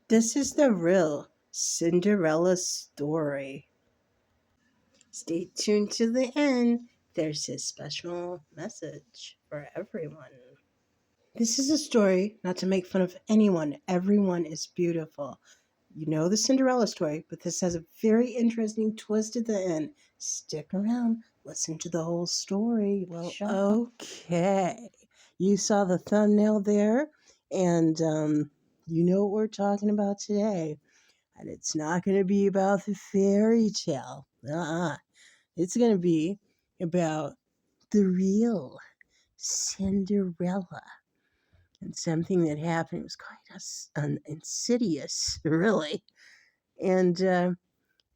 This is the real Cinderella story. Stay tuned to the end. There's a special message for everyone. This is a story not to make fun of anyone. Everyone is beautiful. You know the Cinderella story, but this has a very interesting twist at the end. Stick around, listen to the whole story. Well, okay. You saw the thumbnail there, and you know what we're talking about today. And it's not going to be about the fairy tale. It's going to be about the real Cinderella and something that happened. It was quite insidious, really, and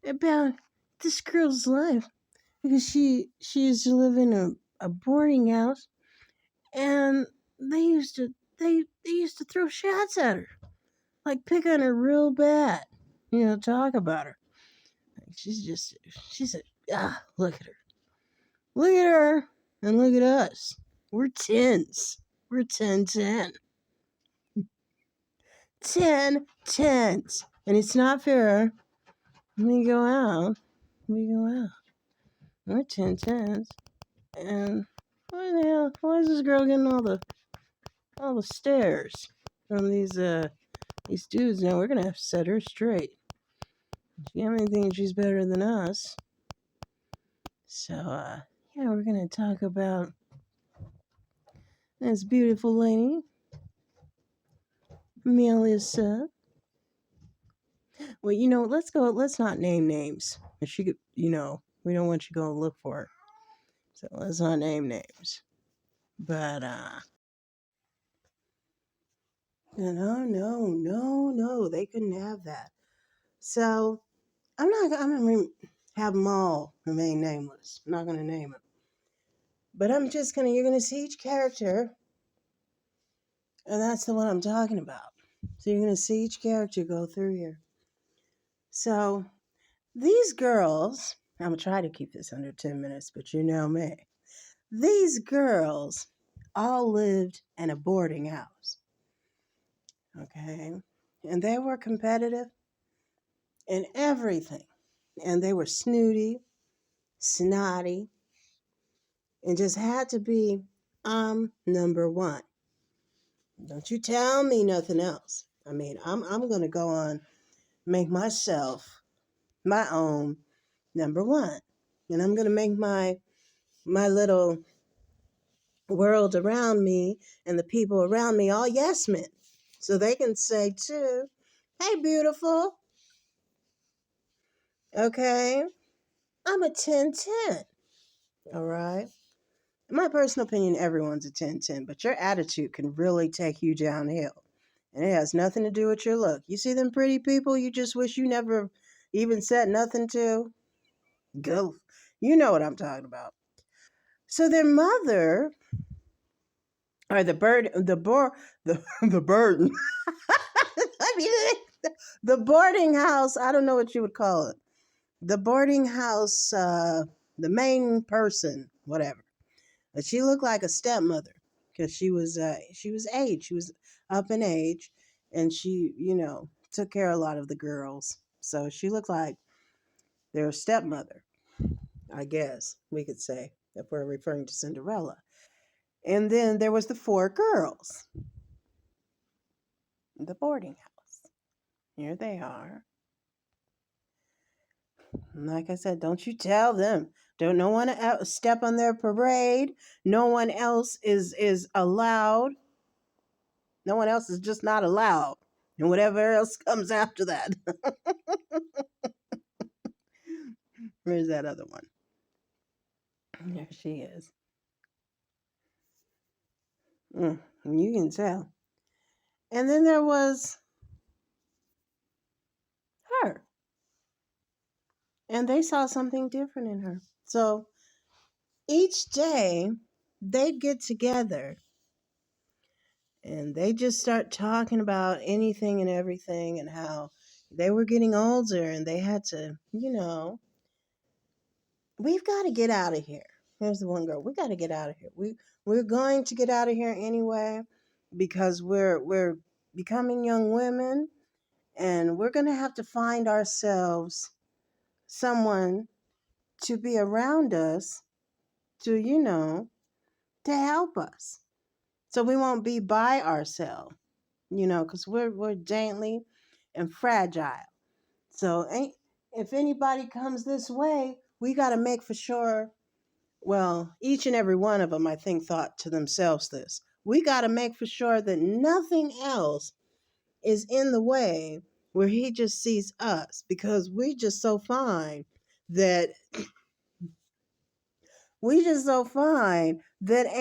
about this girl's life because she used to live in a boarding house, and they used to throw shots at her, like pick on her real bad, talk about her. She's a look at her. Look at her and look at us. We're tens. We're 10-10. 10 tens. And it's not fair. We go out. We go out. We're 10 tens. And why the hell? Why is this girl getting all the stares from these dudes? Now we're gonna have to set her straight. She have anything she's better than us. So yeah, we're gonna talk about this beautiful lady, Melissa. Well, let's go. Let's not name names. She could, we don't want you going to look for her. So let's not name names. But no, they couldn't have that. So I'm gonna have them all remain nameless. I'm not gonna name them. But you're gonna see each character, and that's the one I'm talking about. So you're gonna see each character go through here. So these girls, I'm gonna try to keep this under 10 minutes, but you know me. These girls all lived in a boarding house. Okay. And they were competitive in everything. And they were snooty, snotty, and just had to be, I'm number one. Don't you tell me nothing else. I mean, I'm gonna go on, make myself my own number one. And I'm gonna make my little world around me and the people around me all yes men. So they can say too, hey beautiful. Okay. I'm a 10-10. All right. In my personal opinion, everyone's a 10-10, but your attitude can really take you downhill. And it has nothing to do with your look. You see them pretty people you just wish you never even said nothing to? Go. You know what I'm talking about. So their mother, or the burden. I mean, the boarding house, I don't know what you would call it. The boarding house, the main person, whatever. But she looked like a stepmother because she was aged. She was up in age, and she, took care of a lot of the girls. So she looked like their stepmother, I guess we could say, if we're referring to Cinderella. And then there was the four girls in the boarding house. Here they are. And like I said, don't you tell them. Don't no one else step on their parade. No one else is allowed. No one else is just not allowed. And whatever else comes after that. Where's that other one? There she is. You can tell. And then there was her. And they saw something different in her. So each day they'd get together and they just start talking about anything and everything and how they were getting older and they had to, we've got to get out of here. Here's the one girl. We got to get out of here. We're going to get out of here anyway because we're becoming young women And we're going to have to find ourselves someone to be around us to, to help us. So we won't be by ourselves, because we're dainty and fragile. So if anybody comes this way, we got to make for sure. Well, each and every one of them, I think, thought to themselves this. We got to make for sure that nothing else is in the way where he just sees us, because we just so fine that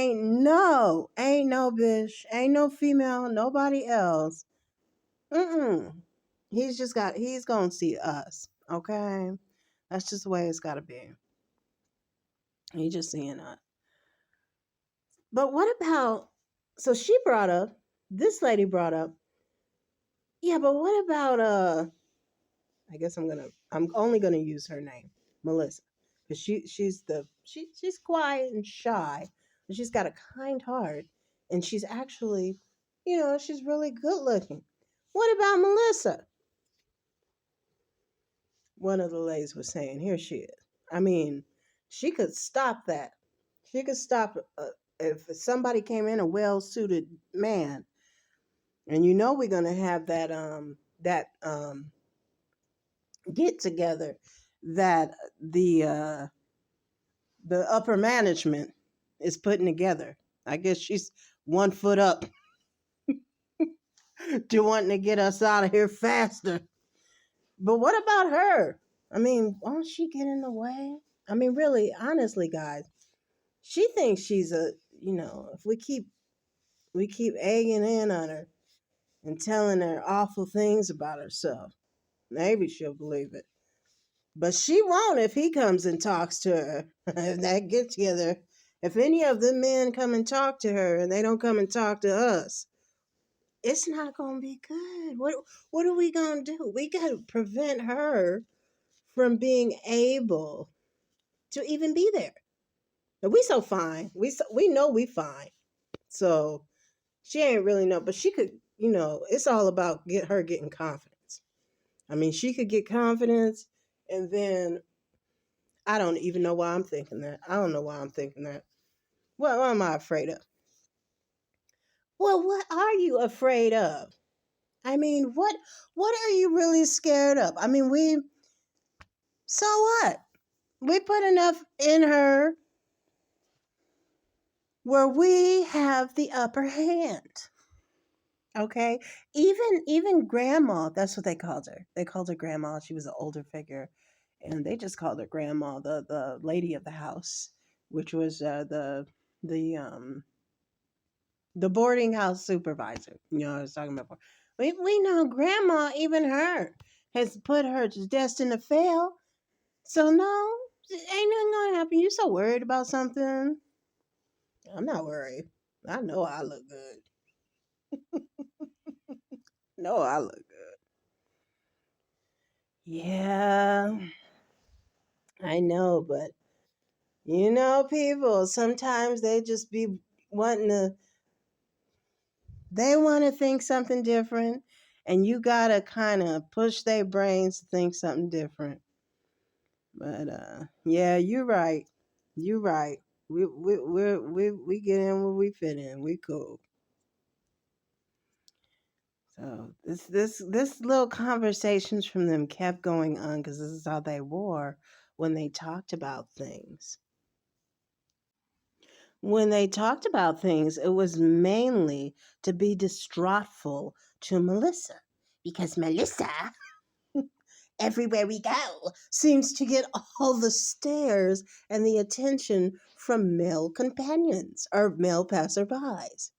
ain't no bitch, ain't no female, nobody else. Mm-mm. He's gonna see us. Okay, that's just the way it's gotta be. He's just seeing us. But what about? So this lady brought up. Yeah, but what about I guess I'm only gonna use her name, Melissa, because she's quiet and shy, and she's got a kind heart, and she's actually, she's really good looking. What about Melissa? One of the ladies was saying, here she is. I mean, she could stop that. She could stop if somebody came in, a well-suited man, and we're gonna have that get together that the upper management is putting together. I guess she's 1 foot up to wanting to get us out of here faster. But what about her? I mean, won't she get in the way? I mean, really, honestly, guys, she thinks she's if we keep egging in on her and telling her awful things about herself, maybe she'll believe it. But she won't if he comes and talks to her. If that get together, if any of the men come and talk to her and they don't come and talk to us, it's not gonna be good. What are we gonna do? We gotta prevent her from being able to even be there. But we so fine. We know we fine. So she ain't really know, but she could. It's all about her getting confidence. I mean, she could get confidence, and then I don't even know why I'm thinking that. I don't know why I'm thinking that. What am I afraid of? Well, what are you afraid of? I mean, what are you really scared of? I mean, so what? We put enough in her where we have the upper hand. Okay? Even grandma, that's what they called her. They called her grandma. She was an older figure, and they just called her grandma, the lady of the house, which was the boarding house supervisor. I was talking about. We know grandma, even her, has put her destined to fail. So no, ain't nothing gonna happen. You so worried about something? I'm not worried. I know I look good. No, I look good. Yeah, I know, but people sometimes they just be wanting to. They want to think something different, and you gotta kind of push their brains to think something different. But yeah, you're right. You're right. We get in where we fit in. We cool. So this little conversations from them kept going on because this is how they were when they talked about things. When they talked about things, it was mainly to be distraughtful to Melissa, because Melissa, everywhere we go, seems to get all the stares and the attention from male companions or male passerbys.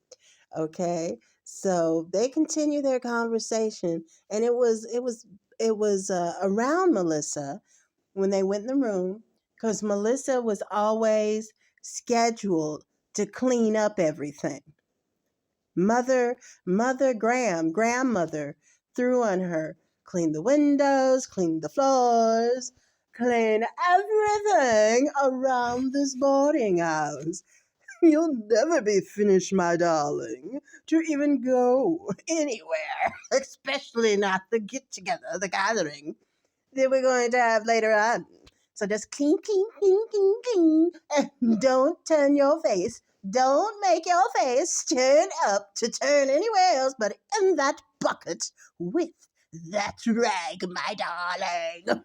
Okay, so they continue their conversation, and it was around Melissa when they went in the room, because Melissa was always scheduled to clean up everything. Grandmother threw on her, clean the windows, clean the floors, clean everything around this boarding house. You'll never be finished, my darling, to even go anywhere, especially not the get together, the gathering that we're going to have later on. So just clean, clean, clean, clean, clean. And don't turn your face. Don't make your face turn up to turn anywhere else but in that bucket with that rag, my darling.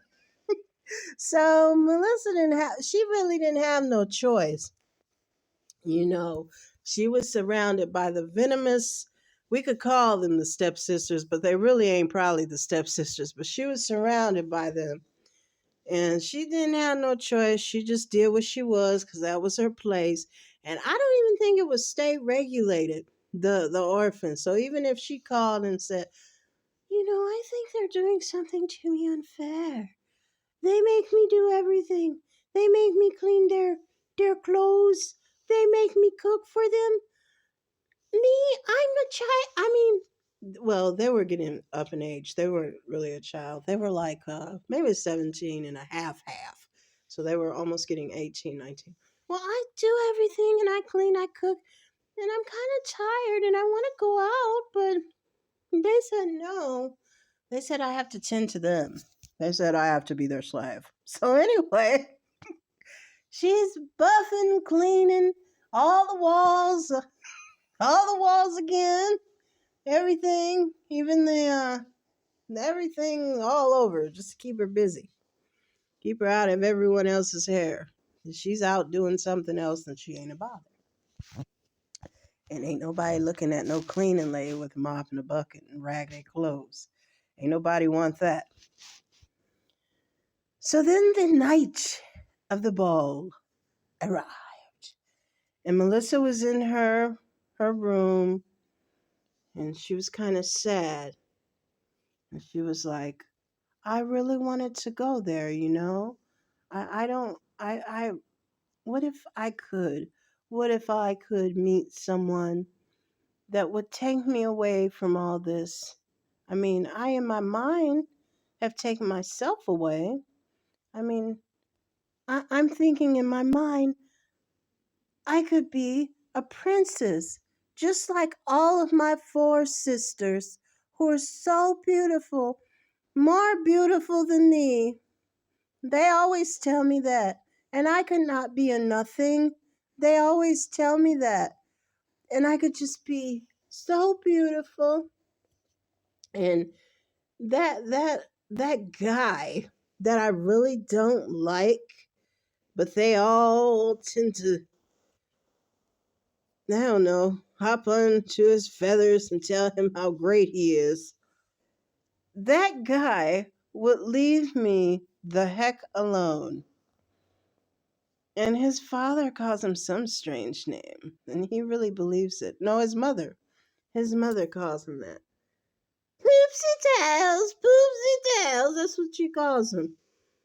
So Melissa didn't have, she really didn't have no choice. You know, she was surrounded by the venomous, we could call them the stepsisters, but they really ain't probably the stepsisters, but she was surrounded by them. And she didn't have no choice. She just did what she was because that was her place. And I don't even think it was state regulated, the orphan. So even if she called and said, I think they're doing something to me unfair. They make me do everything. They make me clean their clothes. They make me cook for them. Me, I'm a child. I mean, well, they were getting up in age. They weren't really a child. They were like maybe 17 and a half. So they were almost getting 18, 19. Well, I do everything and I clean, I cook, and I'm kind of tired and I want to go out, but they said no. They said I have to tend to them. They said I have to be their slave. So anyway, she's buffing, cleaning all the walls again, everything, even everything all over, just to keep her busy, keep her out of everyone else's hair. If she's out doing something else, then she ain't a bother. And ain't nobody looking at no cleaning lady with a mop and a bucket and raggedy clothes. Ain't nobody want that. So then the night of the ball arrived, and Melissa was in her room, and she was kind of sad. And she was like, I really wanted to go there. I don't, what if I could? What if I could meet someone that would take me away from all this? I mean, I, in my mind, have taken myself away. I mean, I'm thinking in my mind, I could be a princess, just like all of my four sisters, who are so beautiful, more beautiful than me. They always tell me that. And I could not be a nothing. They always tell me that. And I could just be so beautiful. And that guy that I really don't like, but they all tend to, I don't know, hop onto his feathers and tell him how great he is. That guy would leave me the heck alone. And his father calls him some strange name, and he really believes it. No, his mother. His mother calls him that. Poopsie tails, poopsie tails. That's what she calls him.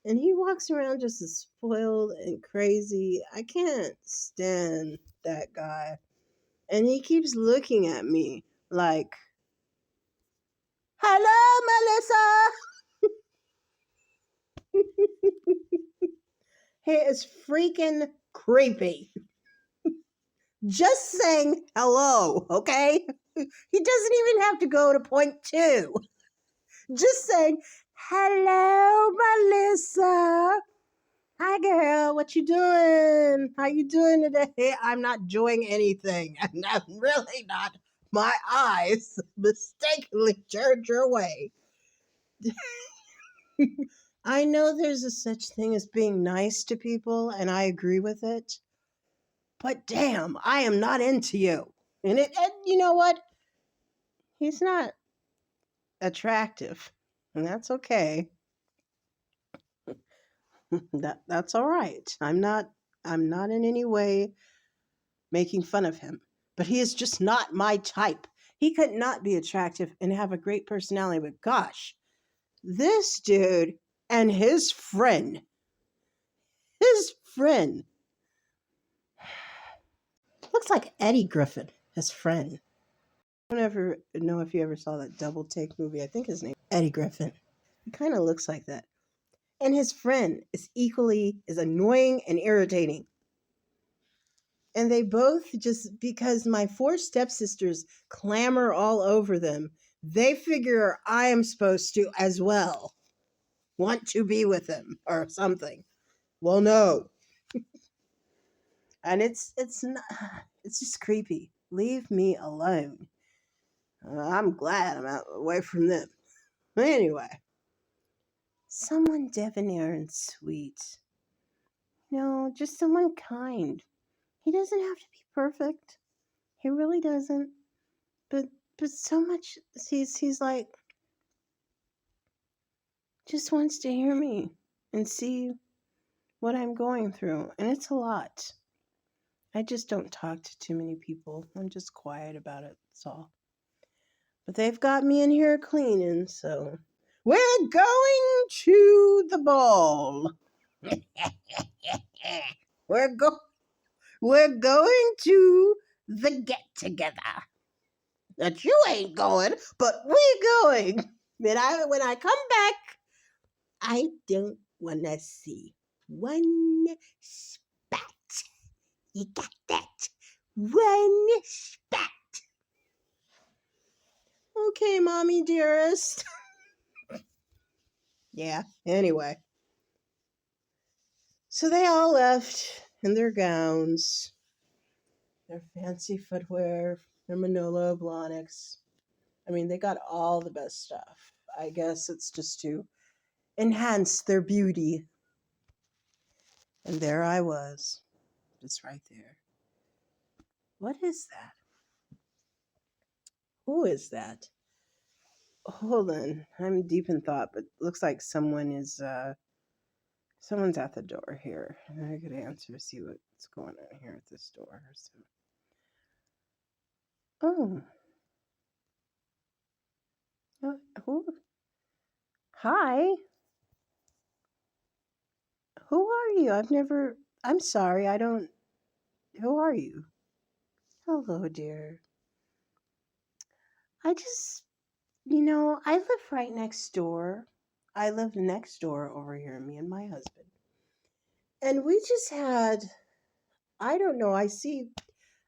And he walks around just as spoiled and crazy. I can't stand that guy. And he keeps looking at me like, hello, Melissa. He is freaking creepy. Just saying hello, okay? He doesn't even have to go to point two. Just saying, hello, Melissa. Hi, girl. What you doing? How you doing today? I'm not doing anything. I'm really not. My eyes mistakenly turned your way. I know there's a such thing as being nice to people, and I agree with it. But damn, I am not into you. And you know what? He's not attractive, and that's okay. That's all right. I'm not in any way making fun of him, but he is just not my type. He could not be attractive and have a great personality, but gosh, this dude and his friend looks like Eddie Griffin, his friend. I don't ever know if you ever saw that Double Take movie. I think his name Eddie Griffin. He kind of looks like that. And his friend is equally as annoying and irritating. And they both, just because my four stepsisters clamor all over them, they figure I am supposed to as well want to be with him or something. Well, no. And it's not, it's just creepy. Leave me alone. I'm glad I'm out away from them. Anyway, someone debonair and sweet. No, just someone kind. He doesn't have to be perfect. He really doesn't. But so much he's like just wants to hear me and see what I'm going through, and it's a lot. I just don't talk to too many people. I'm just quiet about it. That's all. But they've got me in here cleaning, so we're going to the ball. we're go we're going to the get together. That you ain't going, but we're going. When I come back, I don't wanna see one spat. You got that? One spat. Okay, mommy dearest. Yeah, anyway. So they all left in their gowns, their fancy footwear, their Manolo Blahniks. I mean, they got all the best stuff. I guess it's just to enhance their beauty. And there I was, just right there. What is that? Who is that? Hold on, I'm deep in thought, but looks like someone's at the door here. I could answer, see what's going on here at this door. So. Oh, who? Hi. Who are you? I'm sorry, I don't. Who are you? Hello, dear. I just, I live right next door. I live next door over here, me and my husband. And we just had, I don't know, I see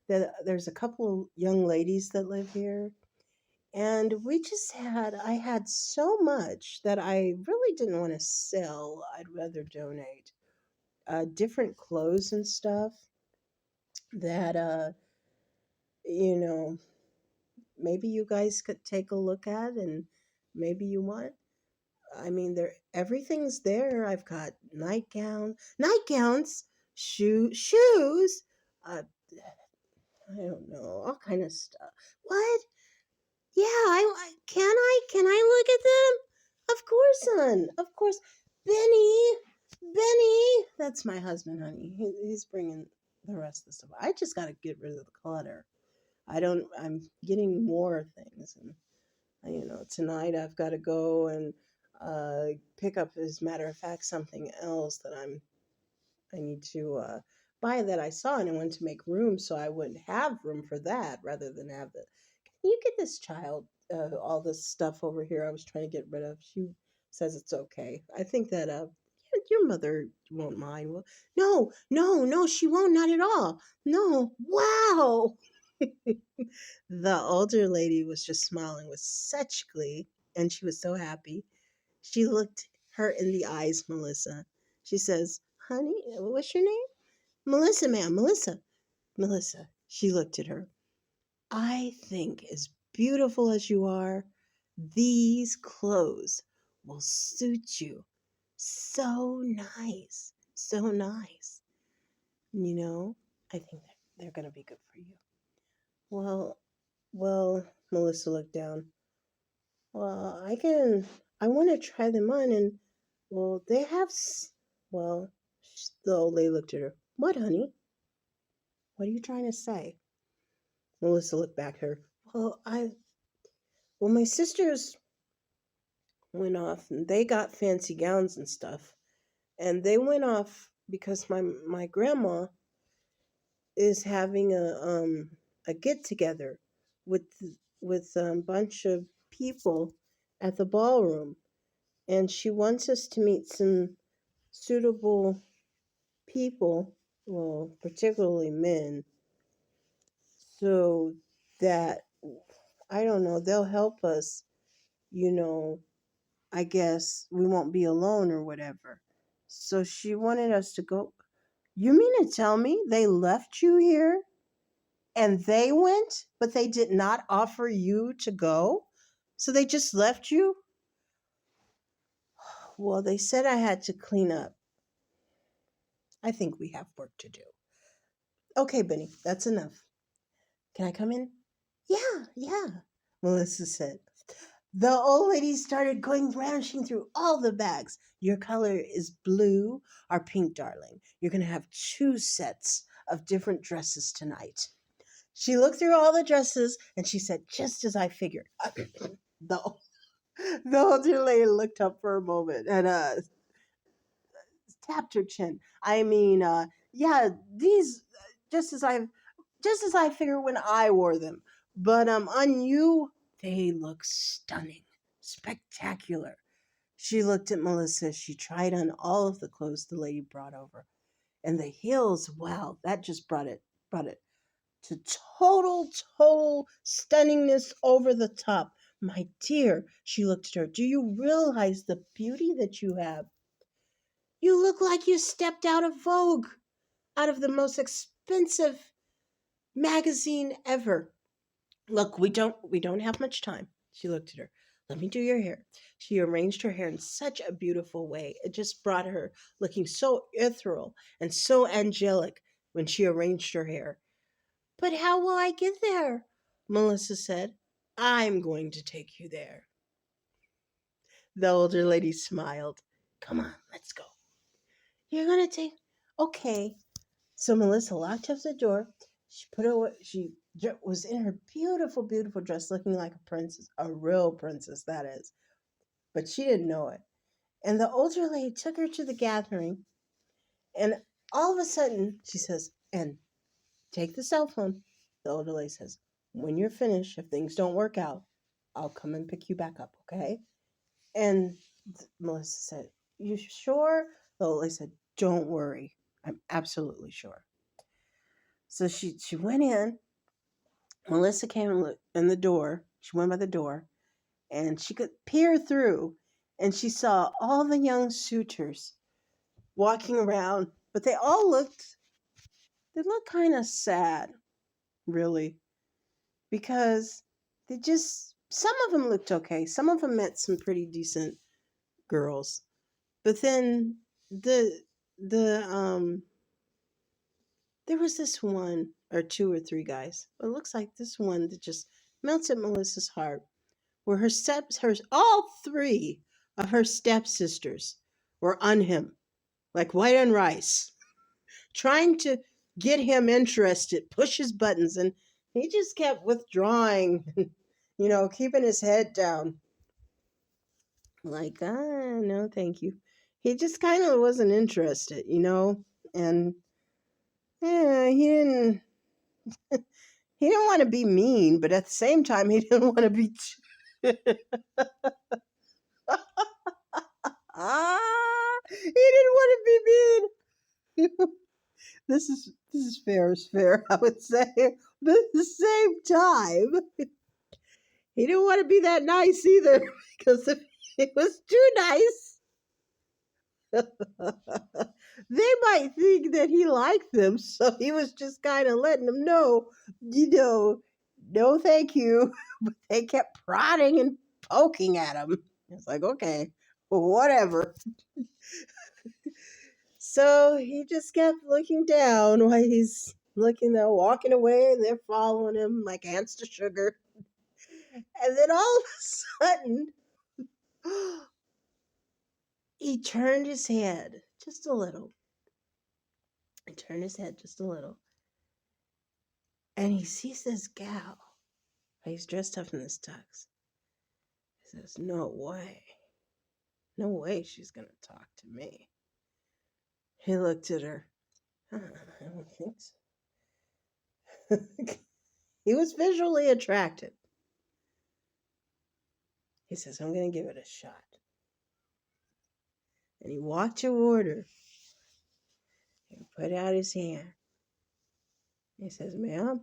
that there's a couple of young ladies that live here. And I had so much that I really didn't want to sell. I'd rather donate. Different clothes and stuff that, you know, maybe you guys could take a look at and maybe you want. I mean, everything's there. I've got nightgowns, shoes, uh, I don't know, all kind of stuff. What? Yeah, can I look at them? Of course, son. Of course. Benny. That's my husband, honey. He's bringing the rest of the stuff. I just got to get rid of the clutter. I'm getting more things. And, tonight I've got to go and pick up, as a matter of fact, something else that I need to buy that I saw, and I wanted to make room so I would have room for that rather than have the. Can you get this child all this stuff over here I was trying to get rid of? She says it's okay. I think that your mother won't mind. Well, no, she won't, not at all. No, wow. The older lady was just smiling with such glee, and she was so happy. She looked her in the eyes, Melissa. She says, honey, what's your name? Melissa, ma'am, Melissa. Melissa. She looked at her. I think, as beautiful as you are, these clothes will suit you so nice. So nice. I think that they're going to be good for you. Well, Melissa looked down. Well, I want to try them on, and, well, they have, well, the old lady looked at her. What, honey? What are you trying to say? Melissa looked back at her. My sisters went off and they got fancy gowns and stuff. And they went off because my grandma is having a get together with a bunch of people at the ballroom, and she wants us to meet some suitable people, well, particularly men. so that, I don't know, they'll help us, you know, I guess we won't be alone or whatever. So she wanted us to go. You mean to tell me they left you here and they went, but they did not offer you to go? So they just left you? Well, they said I had to clean up. I think we have work to do. Okay, Benny, that's enough. Can I come in? Yeah, yeah, Melissa said. The old lady started going ravishing through all the bags. Your color is blue or pink, darling. You're going to have two sets of different dresses tonight. She looked through all the dresses and she said, just as I figured. the, the older lady looked up for a moment and tapped her chin. I mean, yeah, these just as I just as I figured when I wore them. But on you, they look stunning, spectacular. She looked at Melissa. She tried on all of the clothes the lady brought over. And the heels, wow, that just brought it to total stunningness over the top. My dear, she looked at her. Do you realize the beauty that you have? You look like you stepped out of Vogue, out of the most expensive magazine ever. Look, we don't have much time. She looked at her. Let me do your hair. She arranged her hair in such a beautiful way. It just brought her looking so ethereal and so angelic when she arranged her hair. But how will I get there? Melissa said. I'm going to take you there. The older lady smiled. Come on, let's go. You're going to take. Okay. So Melissa locked up the door. She put her. She was in her beautiful dress, looking like a princess, a real princess, that is. But she didn't know it. And the older lady took her to the gathering. And all of a sudden, she says, "And take the cell phone." The older lady says, "When you're finished, if things don't work out, I'll come and pick you back up, okay?" And Melissa said, "You sure?" The older lady said, "Don't worry. I'm absolutely sure." So she went in. Melissa came and looked in the door. She went by the door and she could peer through and she saw all the young suitors walking around, but they looked kind of sad, really, because some of them looked okay. Some of them met some pretty decent girls. But then the there was this one or two or three guys. It looks like this one that just melted Melissa's heart where all three of her stepsisters were on him like white on rice, trying to get him interested, push his buttons, and he just kept withdrawing, keeping his head down. Like, no, thank you. He just kind of wasn't interested. And yeah, he didn't want to be mean, but at the same time, he didn't want to be. He didn't want to be mean. This is fair is fair, I would say. But at the same time, he didn't want to be that nice either, because if it was too nice, they might think that he liked them. So he was just kind of letting them know, no, thank you. But they kept prodding and poking at him. It's like, okay, well, whatever. So he just kept looking down while he's looking there, walking away, and they're following him like ants to sugar. And then all of a sudden, he turned his head just a little. He turned his head just a little. And he sees this gal. He's dressed up in this tux. He says, no way. No way she's going to talk to me. He looked at her. I don't think so. He was visually attracted. He says, I'm going to give it a shot. And he walked toward her and put out his hand. He says, ma'am,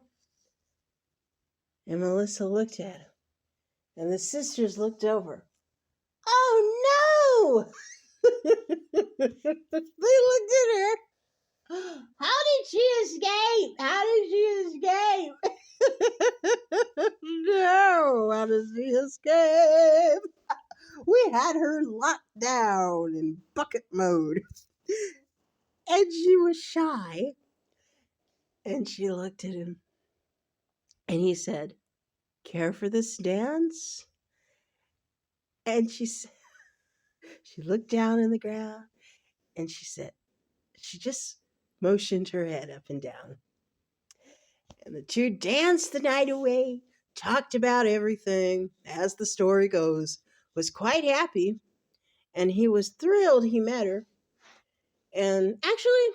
And Melissa looked at him. And the sisters looked over. Oh no! They looked at her. How did she escape? How did she escape? No, how did she escape? We had her locked down in bucket mode. And she was shy. And she looked at him. And he said, care for this dance? And she looked down in the ground and she said, she just motioned her head up and down. And the two danced the night away, talked about everything, as the story goes, was quite happy, and he was thrilled he met her. And actually,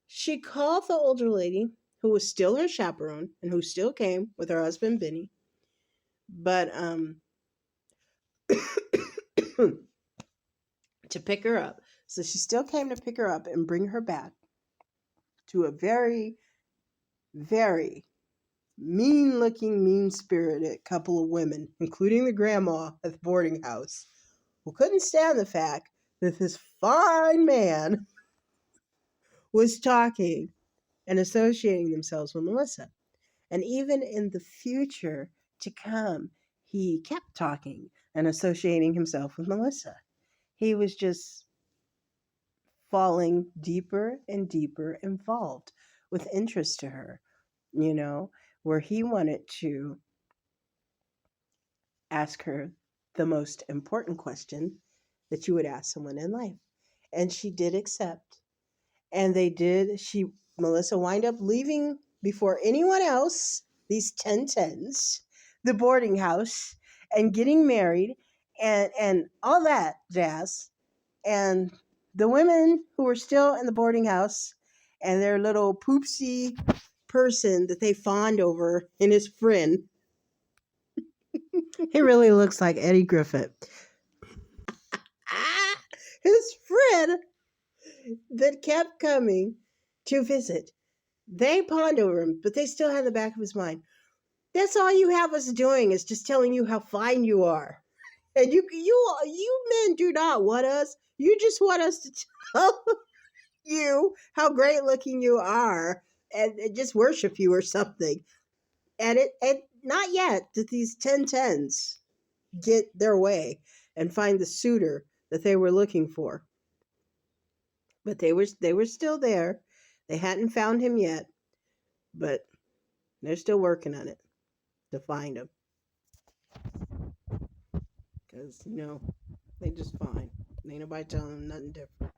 she called the older lady, who was still her chaperone, and who still came with her husband, Benny. But to pick her up. So she still came to pick her up and bring her back to a very, very mean-looking, mean-spirited couple of women, including the grandma at the boarding house, who couldn't stand the fact that this fine man was talking and associating themselves with Melissa. And even in the future to come, he kept talking and associating himself with Melissa. He was just falling deeper and deeper involved with interest to her, where he wanted to ask her the most important question that you would ask someone in life. And she did accept. And Melissa wind up leaving before anyone else, these 1010s, the boarding house, and getting married and all that jazz. And the women who were still in the boarding house and their little poopsie person that they fawned over and his friend. He really looks like Eddie Griffith. His friend that kept coming to visit. They pawned over him, but they still had the back of his mind. That's all you have us doing is just telling you how fine you are. And you men do not want us. You just want us to tell you how great looking you are and just worship you or something. And not yet did these 1010s get their way and find the suitor that they were looking for. But they were still there. They hadn't found him yet, but they're still working on it to find him. Because, they just fine. Ain't nobody telling them nothing different.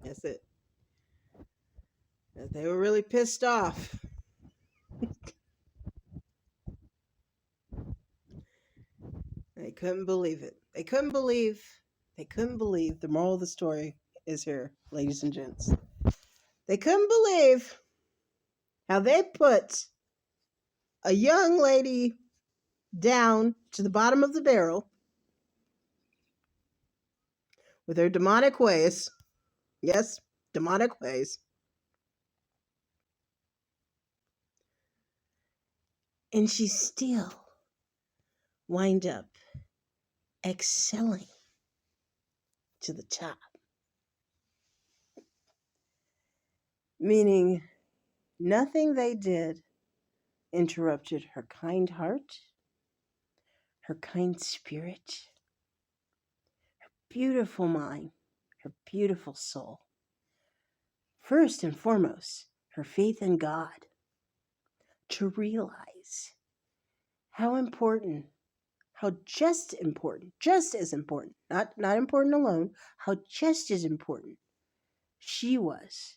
That's it. They were really pissed off. They couldn't believe it. They couldn't believe the moral of the story is here, ladies and gents. They couldn't believe how they put a young lady down to the bottom of the barrel with her demonic ways. Yes, demonic ways. And she still wind up excelling to the top. Meaning nothing they did interrupted her kind heart, her kind spirit, her beautiful mind, her beautiful soul. First and foremost, her faith in God, to realize how important, how just as important, not important alone, how just as important she was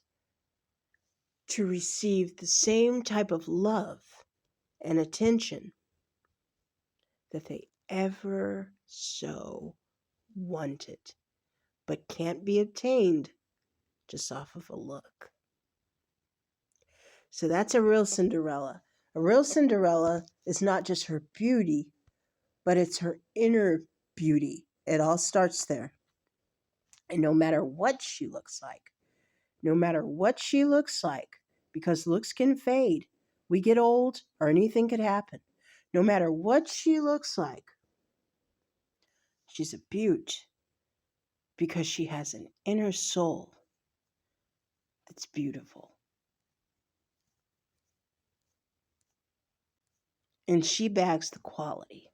to receive the same type of love and attention that they ever so wanted, but can't be obtained just off of a look. So that's a real Cinderella. A real Cinderella is not just her beauty, but it's her inner beauty. It all starts there. And no matter what she looks like, because looks can fade, We get old, or anything could happen. No matter what she looks like, she's a beaut because she has an inner soul that's beautiful. And she bags the quality.